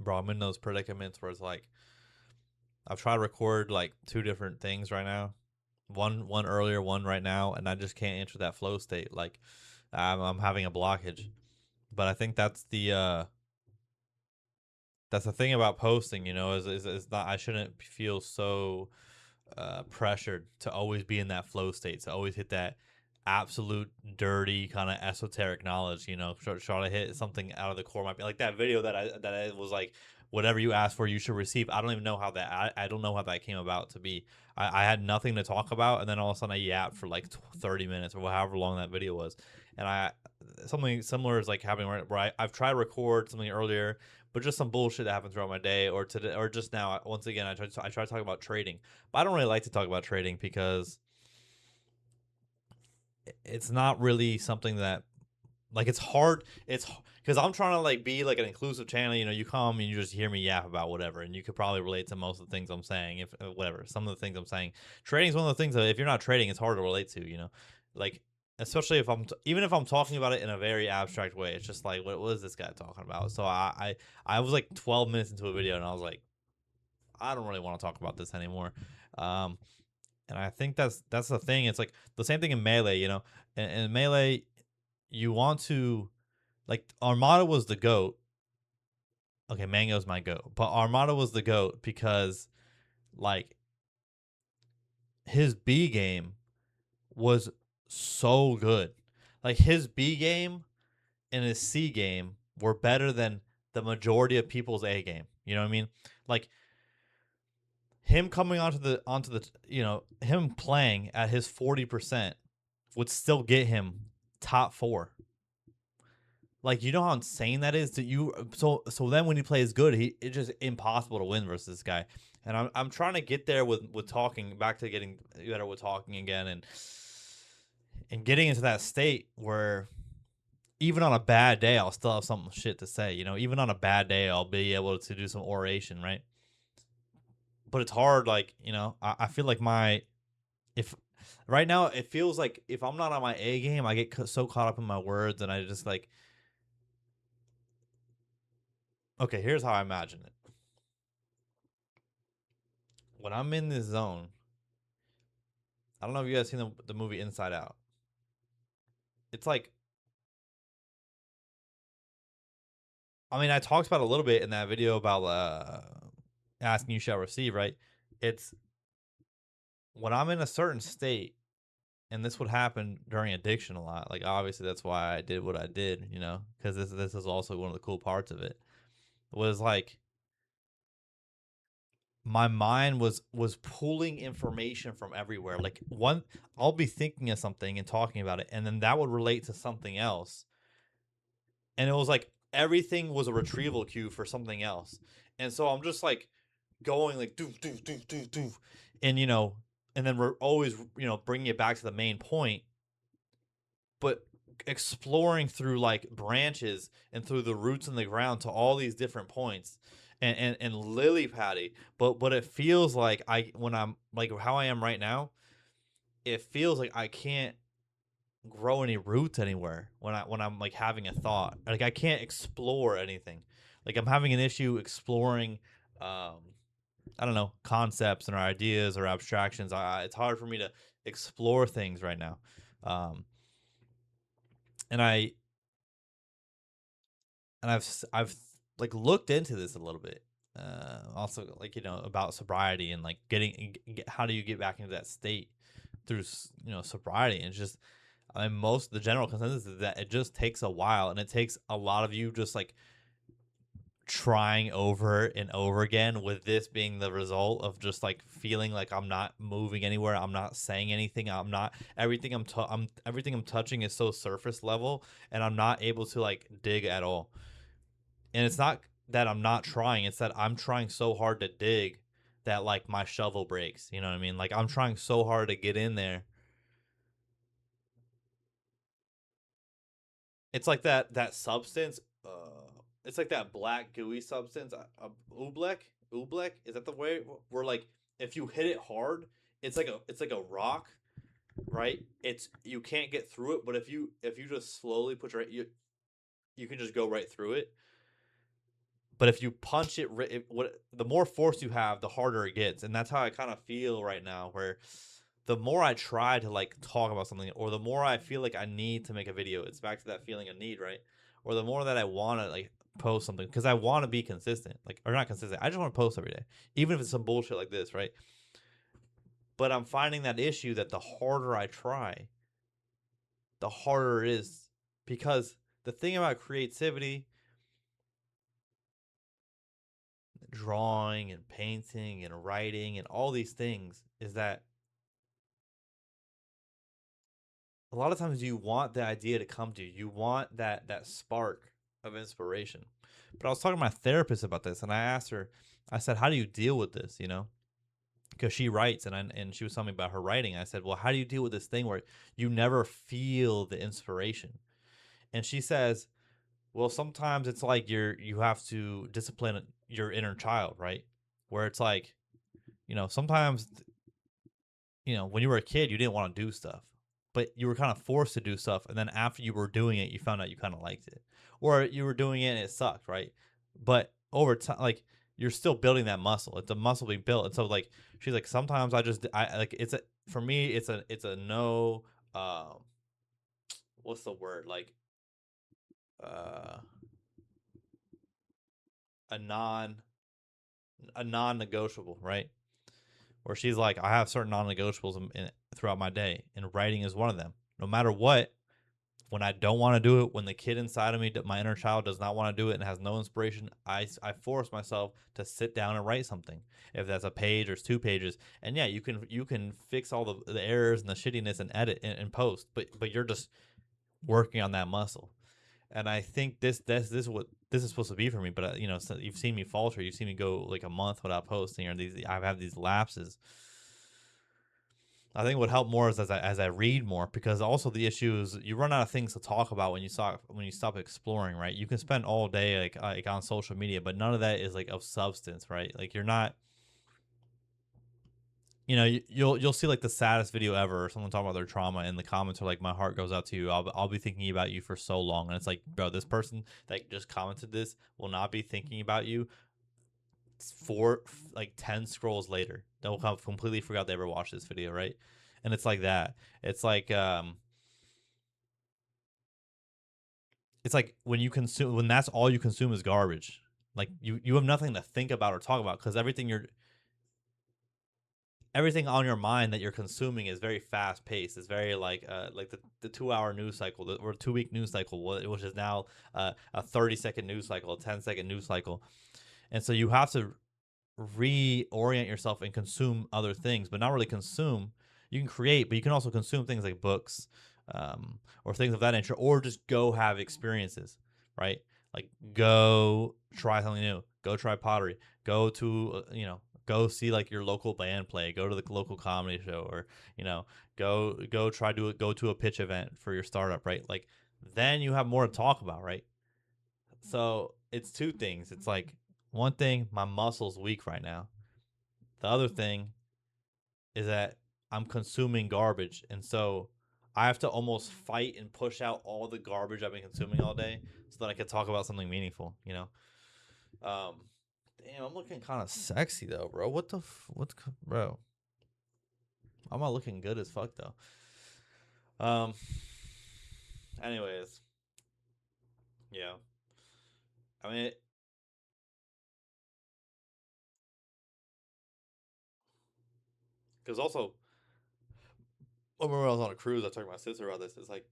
bro, I'm in those predicaments where it's like I've tried to record like two different things right now. One earlier, one right now, and I just can't enter that flow state. Like I'm having a blockage. But I think that's the thing about posting, is not I shouldn't feel so pressured to always be in that flow state, to always hit that absolute dirty kind of esoteric knowledge. Try to hit something out of the core. Might be like that video that I was like, whatever you ask for, you should receive. I don't even know how I don't know how that came about to be. I had nothing to talk about, and then all of a sudden I yapped for like 30 minutes or however long that video was, and I something similar is like happening where I've tried to record something earlier, but just some bullshit that happened throughout my day or today or just now. Once again, I try to talk about trading, but I don't really like to talk about trading because it's not really something that like it's hard. It's because I'm trying to like be like an inclusive channel. You come and you just hear me yap about whatever, and you could probably relate to most of the things I'm saying. If whatever, some of the things I'm saying, trading is one of the things that if you're not trading, it's hard to relate to. Like especially if even if I'm talking about it in a very abstract way, it's just like what is this guy talking about? So I was like 12 minutes into a video, and I was like, I don't really want to talk about this anymore. Um, and I think that's the thing. It's like the same thing in melee. In melee, you want to like Armada was the goat. Okay, Mango's my goat, but Armada was the goat because like his B game was so good. Like his B game and his C game were better than the majority of people's A game. You know what I mean? Like him coming onto the him playing at his 40% would still get him top 4. Like you know how insane that is. That you so then when he plays good, it's just impossible to win versus this guy. And I'm trying to get there with talking back to getting better with talking again and getting into that state where even on a bad day I'll still have some shit to say. Even on a bad day I'll be able to do some oration, right? But it's hard. Like I feel like if right now it feels like if I'm not on my A game, I get so caught up in my words and I just like okay, here's how I imagine it. When I'm in this zone, I don't know if you guys seen the movie Inside Out. It's like, I mean, I talked about a little bit in that video about asking you shall receive, right? It's when I'm in a certain state, and this would happen during addiction a lot. Like, obviously, that's why I did what I did, because this is also one of the cool parts of it. Was like my mind was pulling information from everywhere. Like I'll be thinking of something and talking about it, and then that would relate to something else, and it was like everything was a retrieval queue for something else. And so I'm just like going like doof doof doof doof doof, and and then we're always bringing it back to the main point, but exploring through like branches and through the roots in the ground to all these different points. And lily patty, but it feels like when I'm like how I am right now, it feels like I can't grow any roots anywhere when I'm like having a thought. Like I can't explore anything. Like I'm having an issue exploring um I don't know, concepts and or ideas or abstractions. It's hard for me to explore things right now. Um and I and I've like looked into this a little bit. Also like about sobriety and like how do you get back into that state through sobriety. And it's just I mean, most the general consensus is that it just takes a while, and it takes a lot of you just like trying over and over again. With this being the result of just like feeling like I'm not moving anywhere, I'm not saying anything, I'm not everything I'm touching is so surface level, and I'm not able to like dig at all. And it's not that I'm not trying; it's that I'm trying so hard to dig that like my shovel breaks. You know what I mean? Like I'm trying so hard to get in there. It's like that substance. It's like that black gooey substance. Oobleck. Oobleck. Is that the way? Where like if you hit it hard, it's like a rock, right? It's you can't get through it, but if you just slowly put you can just go right through it. But if you punch it, the more force you have, the harder it gets, and that's how I kind of feel right now. Where the more I try to like talk about something, or the more I feel like I need to make a video, it's back to that feeling of need, right? Or the more that I want to like post something because I want to be consistent, like or not consistent. I just want to post every day, even if it's some bullshit like this, right? But I'm finding that issue that the harder I try, the harder it is because the thing about creativity, drawing and painting and writing and all these things is that a lot of times you want the idea to come to you. You want that spark of inspiration. But I was talking to my therapist about this and I asked her, I said, how do you deal with this, you know? Because she writes and she was telling me about her writing. I said, well, how do you deal with this thing where you never feel the inspiration? And she says, well, sometimes it's like you have to discipline your inner child, right? Where it's like, sometimes when you were a kid, you didn't want to do stuff, but you were kind of forced to do stuff. And then after you were doing it, you found out you kind of liked it, or you were doing it and it sucked, right? But over time, like you're still building that muscle. It's a muscle being built. And so, like, she's like, sometimes I like, for me, it's a no, um, what's the word? Like, uh, a non, a non negotiable, right? Where she's like, I have certain non negotiables throughout my day, and writing is one of them. No matter what, when I don't want to do it, when the kid inside of me, my inner child, does not want to do it and has no inspiration, I force myself to sit down and write something. If that's a page or it's 2 pages, and yeah, you can fix all the errors and the shittiness and edit and post, but you're just working on that muscle. And I think this is what this is supposed to be for me. But so you've seen me falter. You've seen me go like a month without posting, or I've had these lapses. I think what helped more is as I read more, because also the issue is you run out of things to talk about when you stop exploring, right? You can spend all day like on social media, but none of that is like of substance, right? Like you're not, you'll see like the saddest video ever, or someone talking about their trauma, and the comments are like, "My heart goes out to you. I'll be thinking about you for so long," and it's like, bro, this person that just commented this will not be thinking about you for like 10 scrolls later. They'll completely forgot they ever watched this video, right? And it's like that. It's like when that's all you consume is garbage. Like you have nothing to think about or talk about, because everything on your mind that you're consuming is very fast paced. It's very like the 2 hour news cycle, or 2 week news cycle, which is now a 30-second news cycle, a 10-second news cycle. And so you have to reorient yourself and consume other things, but not really consume. You can create, but you can also consume things like books, or things of that nature, or just go have experiences, right? Like go try something new, go try pottery, go to go see like your local band play, go to the local comedy show, or go to a pitch event for your startup, right? Like then you have more to talk about, right? So it's two things. It's like, one thing, my muscle's weak right now. The other thing is that I'm consuming garbage, and so I have to almost fight and push out all the garbage I've been consuming all day so that I can talk about something meaningful. Um, damn, I'm looking kind of sexy though, bro. Bro? I'm not looking good as fuck though. Um. Anyways, yeah. I mean, because also, I remember I was on a cruise. I talked to my sister about this. It's like,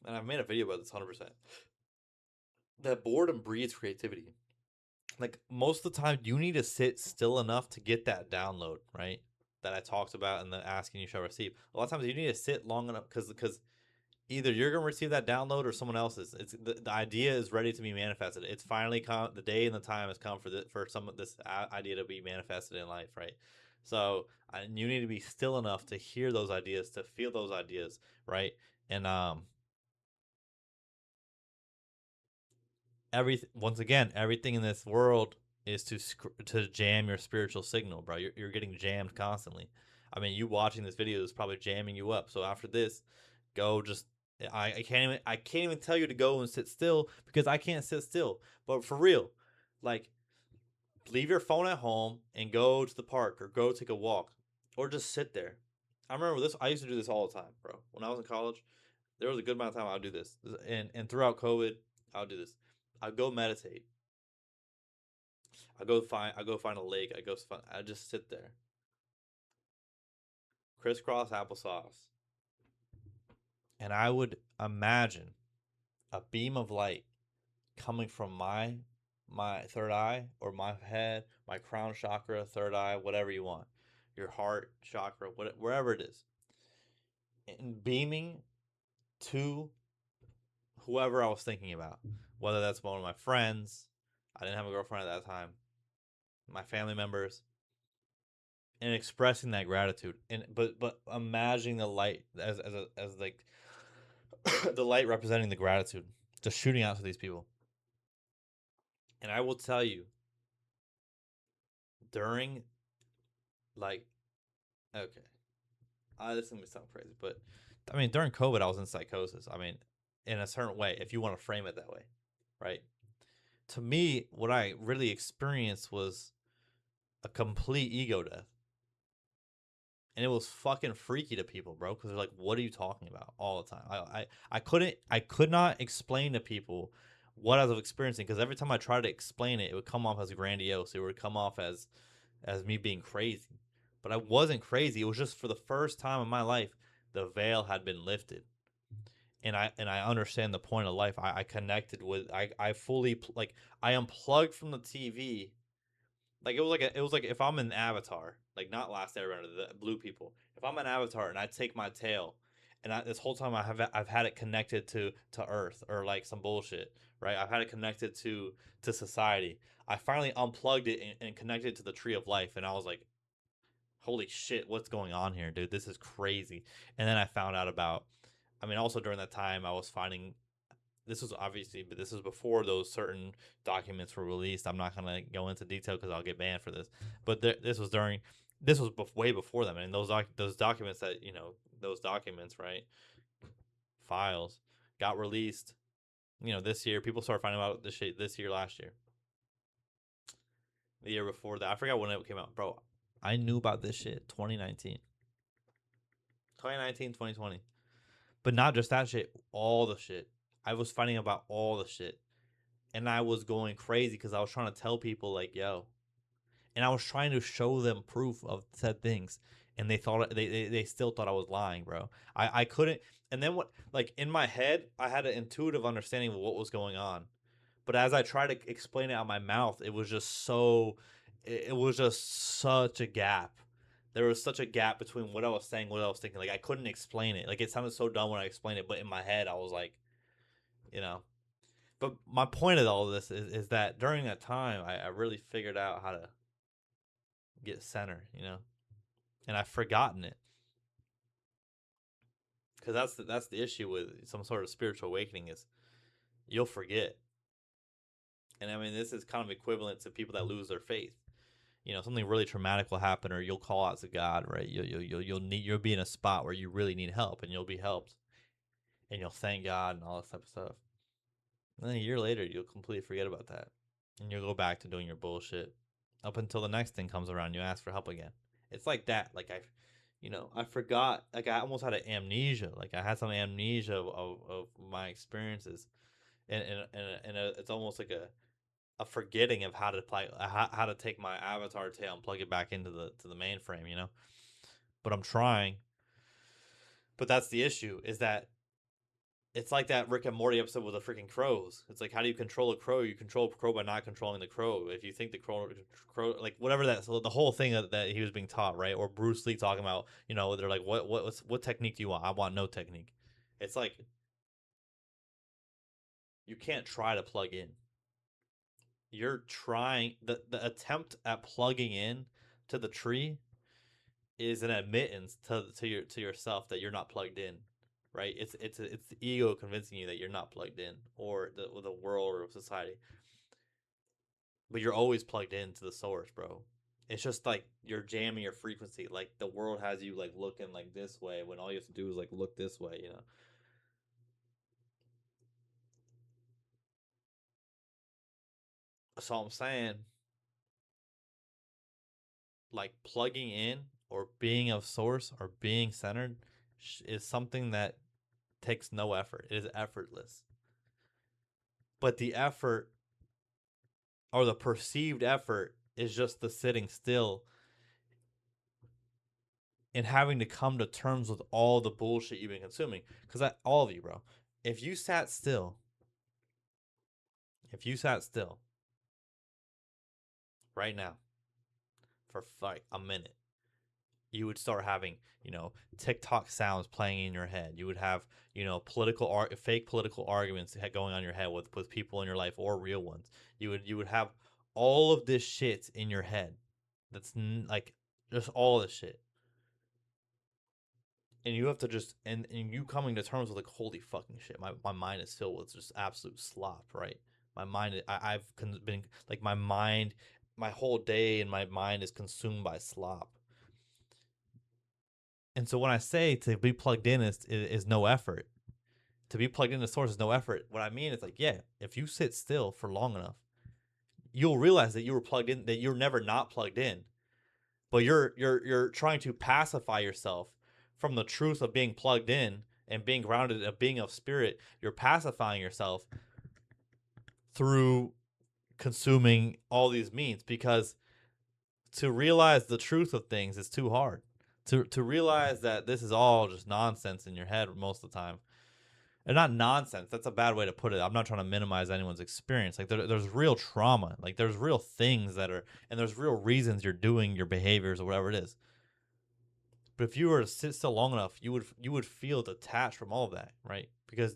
and I've made a video about this 100%. That boredom breeds creativity. Like most of the time, you need to sit still enough to get that download, right? That I talked about in the asking you shall receive. A lot of times, you need to sit long enough because either you're gonna receive that download or someone else is. It's the idea is ready to be manifested. It's finally come. The day and the time has come for some of this idea to be manifested in life, right? So you need to be still enough to hear those ideas, to feel those ideas, right? And once again, everything in this world is to jam your spiritual signal, bro. You're getting jammed constantly. I mean, you watching this video is probably jamming you up. So after this, go just I can't even tell you to go and sit still, because I can't sit still. But for real, Like, leave your phone at home and go to the park or go take a walk or just sit there. I remember this. I used to do this all the time, bro. When I was in college, there was a good amount of time I would do this, and throughout COVID, I would do this. I'd go meditate. I go find a lake. I just sit there. Crisscross applesauce, and I would imagine a beam of light coming from my third eye or my head, my crown chakra, third eye, whatever you want, your heart chakra, wherever it is, and beaming to whoever I was thinking about, whether that's one of my friends. I didn't have a girlfriend at that time. My family members, and expressing that gratitude, and but imagining the light as like the light representing the gratitude, just shooting out to these people. And I will tell you, during like, okay, this is gonna sound crazy, but I mean, during COVID, I was in psychosis. I mean, in a certain way, if you want to frame it that way, right? To me, what I really experienced was a complete ego death. And it was fucking freaky to people, bro, because they're like, "What are you talking about?" All the time. I could not explain to people what I was experiencing because every time I tried to explain it, it would come off as grandiose. It would come off as me being crazy, but I wasn't crazy. It was just for the first time in my life, the veil had been lifted, and I understand the point of life. I connected with I fully like I unplugged from the TV. Like it was like if I'm an avatar, like not Last Airbender, the blue people. If I'm an avatar and I take my tail, and this whole time I've had it connected to Earth or like some bullshit, right? I've had it connected to society. I finally unplugged it and connected to the tree of life, and I was like, holy shit, what's going on here, dude? This is crazy. And then I found out about. I mean, also during that time, I was finding this was obviously, but this is before those certain documents were released. I'm not gonna go into detail because I'll get banned for this. But this was during, this was way before them, and those documents that those documents, right, files got released. This year people started finding out this shit this year, last year, the year before that. I forgot when it came out, bro. I knew about this shit 2019, 2019, 2020. But not just that shit, all the shit. I was finding about all the shit, and I was going crazy because I was trying to tell people like, yo, and I was trying to show them proof of said things, and they still thought I was lying, bro. I couldn't. And then what? Like in my head, I had an intuitive understanding of what was going on, but as I tried to explain it out my mouth, it was just so. It was just such a gap. There was such a gap between what I was saying, what I was thinking. Like I couldn't explain it. Like it sounded so dumb when I explained it, but in my head, I was like, you know. But my point of all of this is that during that time, I really figured out how to get center, and I've forgotten it because that's the issue with some sort of spiritual awakening is you'll forget. And I mean, this is kind of equivalent to people that lose their faith. Something really traumatic will happen, or you'll call out to God, right? You'll be in a spot where you really need help, and you'll be helped, and you'll thank God and all this type of stuff. And then a year later, you'll completely forget about that, and you'll go back to doing your bullshit up until the next thing comes around. You ask for help again. It's like that. Like I forgot. Like I almost had an amnesia. Like I had some amnesia of my experiences, and it's almost like a forgetting of how to play, how to take my avatar tail and plug it back into the mainframe. But I'm trying. But that's the issue. Is that it's like that Rick and Morty episode with the freaking crows. It's like, how do you control a crow? You control a crow by not controlling the crow. If you think the crow, like whatever that, so the whole thing that he was being taught, right? Or Bruce Lee talking about, they're like, what technique do you want? I want no technique. It's like you can't try to plug in. You're trying the attempt at plugging in to the tree is an admittance to yourself that you're not plugged in, right? It's the ego convincing you that you're not plugged in, or the world or society, but you're always plugged into the source, bro. It's just like you're jamming your frequency. Like the world has you like looking like this way when all you have to do is like look this way. So I'm saying, like, plugging in or being of source or being centered is something that takes no effort. It is effortless. But the effort, or the perceived effort, is just the sitting still and having to come to terms with all the bullshit you've been consuming. Because all of you, bro, if you sat still, if you sat still right now for like a minute, you would start having, TikTok sounds playing in your head. You would have, fake political arguments going on in your head with people in your life or real ones. You would have all of this shit in your head. That's like just all this shit. And you have to just and you coming to terms with like, holy fucking shit, my mind is filled with just absolute slop, right? My mind, I've been like, my mind, my whole day and my mind is consumed by slop. And so when I say to be plugged in is no effort, to be plugged into source is no effort. What I mean is like, yeah, if you sit still for long enough, you'll realize that you were plugged in, that you're never not plugged in, but you're trying to pacify yourself from the truth of being plugged in and being grounded, of being of spirit. You're pacifying yourself through consuming all these means, because to realize the truth of things is too hard. To realize that this is all just nonsense in your head most of the time. And not nonsense, that's a bad way to put it. I'm not trying to minimize anyone's experience. Like, there's real trauma. Like, there's real things that are, and there's real reasons you're doing your behaviors or whatever it is. But if you were to sit still long enough, you would feel detached from all of that, right? Because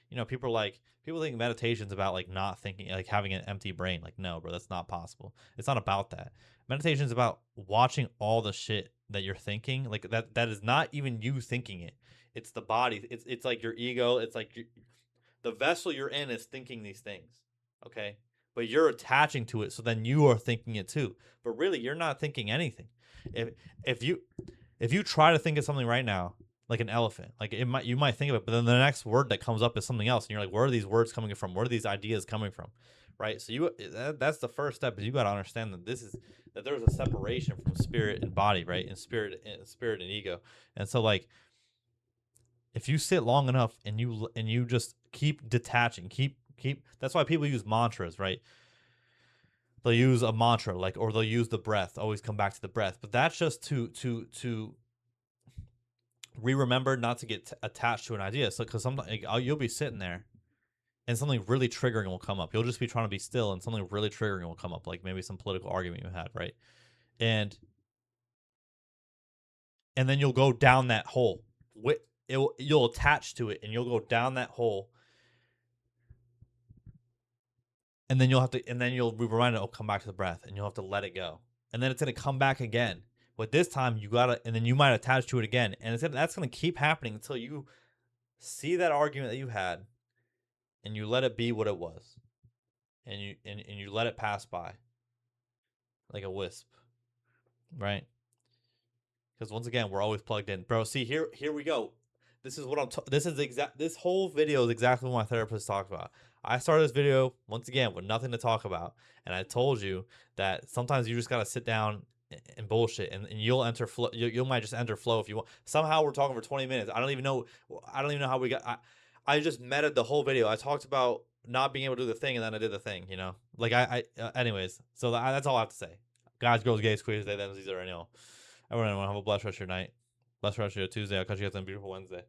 people think meditation's about like not thinking, like having an empty brain. Like, no, bro, that's not possible. It's not about that. Meditation's about watching all the shit that you're thinking. Like, that is not even you thinking it. It's the body. It's like your ego. It's like the vessel you're in is thinking these things. Okay? But you're attaching to it, so then you are thinking it too. But really, you're not thinking anything. If if you if you try to think of something right now, like an elephant, like you might think of it, but then the next word that comes up is something else, and you're like, where are these words coming from? Where are these ideas coming from? Right? So that's the first step, is you got to understand that there's a separation from spirit and body, right? And spirit and ego. And so, like, if you sit long enough and you just keep detaching, keep that's why people use mantras, right? They'll use a mantra, like, or they'll use the breath, always come back to the breath. But that's just to remember not to get attached to an idea. So, because sometimes, like, you'll be sitting there and something really triggering will come up. You'll just be trying to be still and something really triggering will come up, like maybe some political argument you had, right? And then you'll go down that hole. You'll attach to it and you'll go down that hole. And then you'll be reminded, oh, come back to the breath, and you'll have to let it go. And then it's going to come back again. But this time and then you might attach to it again. And that's going to keep happening until you see that argument that you had and you let it be what it was. And you let it pass by like a wisp, right? Because once again, we're always plugged in, bro. See, here we go. This is what this whole video is exactly what my therapist talked about. I started this video once again with nothing to talk about, and I told you that sometimes you just gotta sit down and bullshit, and you'll enter flow. You might just enter flow if you want. Somehow we're talking for 20 minutes. I don't even know how we got. I just meted the whole video. I talked about not being able to do the thing, and then I did the thing. Like, anyways. So that's all I have to say. Guys, girls, gays, queers, they, them, these are, Everyone, have a blessed rest of your night. Blessed rest of your Tuesday. I'll catch you guys on a beautiful Wednesday.